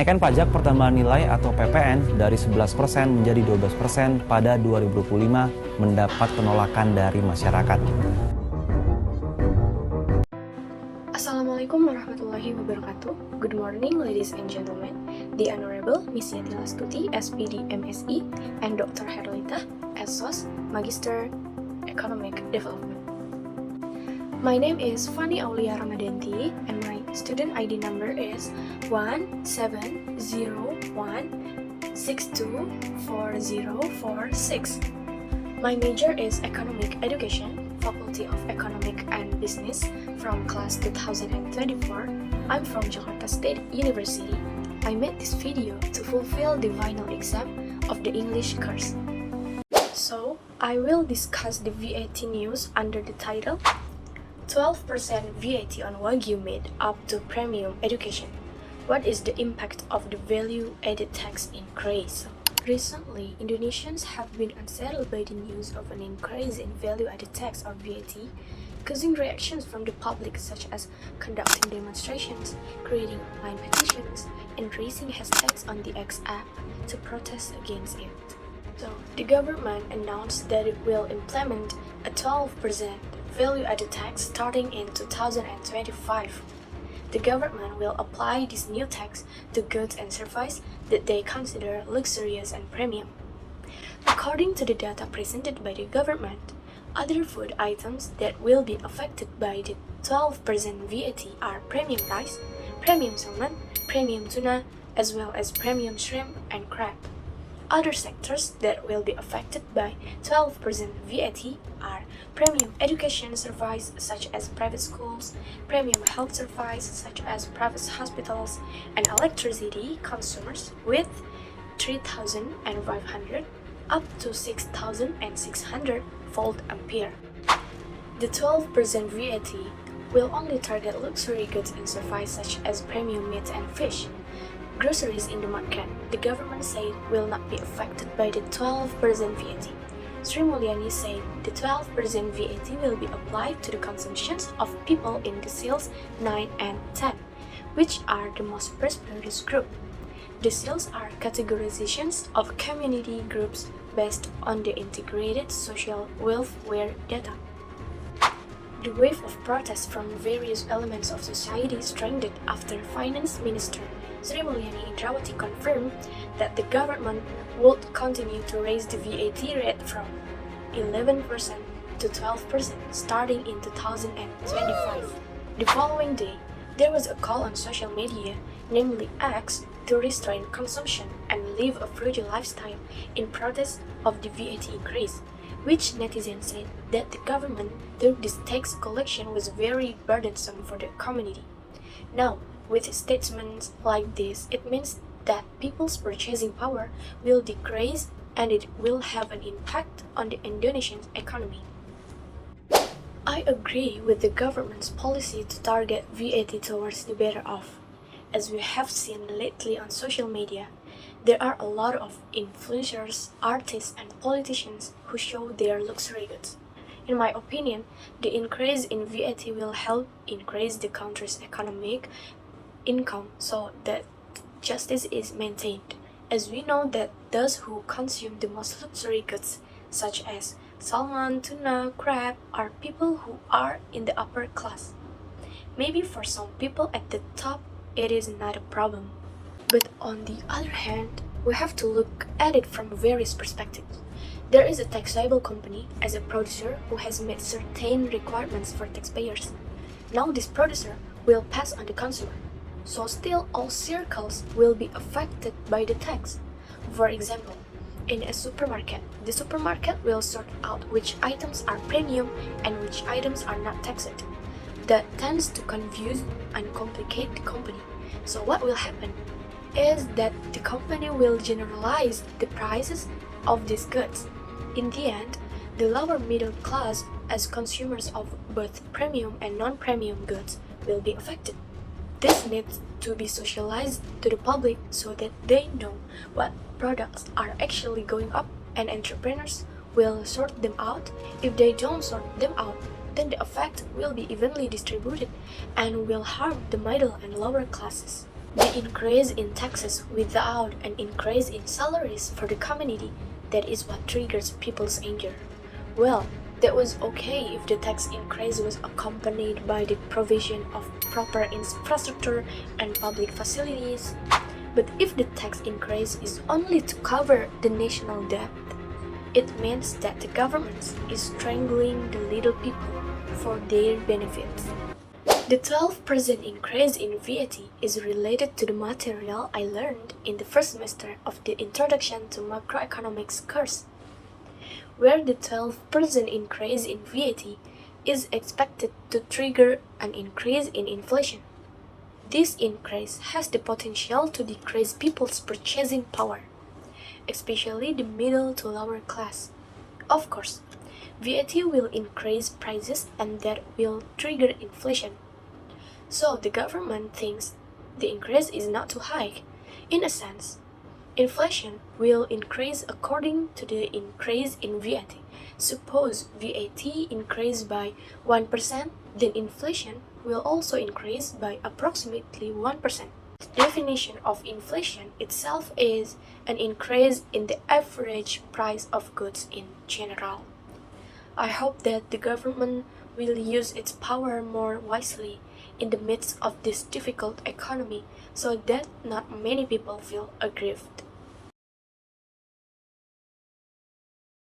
Kenaikan pajak pertambahan nilai atau PPN dari 11% menjadi 12% pada 2025 mendapat penolakan dari masyarakat. Assalamualaikum warahmatullahi wabarakatuh. Good morning, ladies and gentlemen. The Honorable Miss Yati Lastuti, SPD MSI, and Dr. Herlita, S-1, Magister Economic Development. My name is Fanny Aulia Ramadanti, and my student ID number is 1701624046. My major is Economic Education, Faculty of Economic and Business, from class 2024. I'm from Jakarta State University. I made this video to fulfill the final exam of the English course. So, I will discuss the VAT news under the title 12% VAT on Wagyu meat up to premium education. What is the impact of the value-added tax increase? Recently, Indonesians have been unsettled by the news of an increase in value-added tax or VAT, causing reactions from the public such as conducting demonstrations, creating online petitions, and raising hashtags on the X app to protest against it. So, the government announced that it will implement a 12% value-added tax starting in 2025. The government will apply this new tax to goods and services that they consider luxurious and premium. According to the data presented by the government, other food items that will be affected by the 12% VAT are premium rice, premium salmon, premium tuna, as well as premium shrimp and crab. Other sectors that will be affected by 12% VAT are premium education services such as private schools, premium health services such as private hospitals, and electricity consumers with 3,500 up to 6,600 volt ampere. The 12% VAT will only target luxury goods and services such as premium meat and fish. Groceries in the market, the government said, will not be affected by the 12% VAT. Sri Mulyani said the 12% VAT will be applied to the consumptions of people in deciles 9 and 10, which are the most prosperous group. Deciles are categorizations of community groups based on the integrated social welfare data. The wave of protests from various elements of society strengthened after Finance Minister Sri Mulyani Indrawati confirmed that the government would continue to raise the VAT rate from 11% to 12% starting in 2025. The following day, there was a call on social media, namely X, to restrain consumption and live a frugal lifestyle in protest of the VAT increase, which netizens said that the government thought this tax collection was very burdensome for the community. Now, with statements like this, it means that people's purchasing power will decrease and it will have an impact on the Indonesian economy. I agree with the government's policy to target VAT towards the better off. As we have seen lately on social media, there are a lot of influencers, artists, and politicians who show their luxury goods. In my opinion, the increase in VAT will help increase the country's economic income so that justice is maintained, as we know that those who consume the most luxury goods such as salmon, tuna, crab are people who are in the upper class. Maybe for some people at the top it is not a problem, but on the other hand, we have to look at it from various perspectives. There is a taxable company as a producer who has met certain requirements for taxpayers. Now this producer will pass on the consumer. So still all circles will be affected by the tax. For example, in a supermarket, the supermarket will sort out which items are premium and which items are not taxed. That tends to confuse and complicate the company. So what will happen is that the company will generalize the prices of these goods. In the end, the lower middle class as consumers of both premium and non-premium goods will be affected. This needs to be socialized to the public so that they know what products are actually going up, and entrepreneurs will sort them out. If they don't sort them out, then the effect will be evenly distributed and will harm the middle and lower classes. The increase in taxes without an increase in salaries for the community, that is what triggers people's anger. Well, that was okay if the tax increase was accompanied by the provision of proper infrastructure and public facilities. But if the tax increase is only to cover the national debt, it means that the government is strangling the little people for their benefits. The 12% increase in VAT is related to the material I learned in the first semester of the Introduction to Macroeconomics course, where the 12% increase in VAT is expected to trigger an increase in inflation. This increase has the potential to decrease people's purchasing power, especially the middle to lower class. Of course, VAT will increase prices and that will trigger inflation. So the government thinks the increase is not too high. In a sense, inflation will increase according to the increase in VAT. Suppose VAT increased by 1%, then inflation will also increase by approximately 1%. The definition of inflation itself is an increase in the average price of goods in general. I hope that the government will use its power more wisely in the midst of this difficult economy so that not many people feel aggrieved.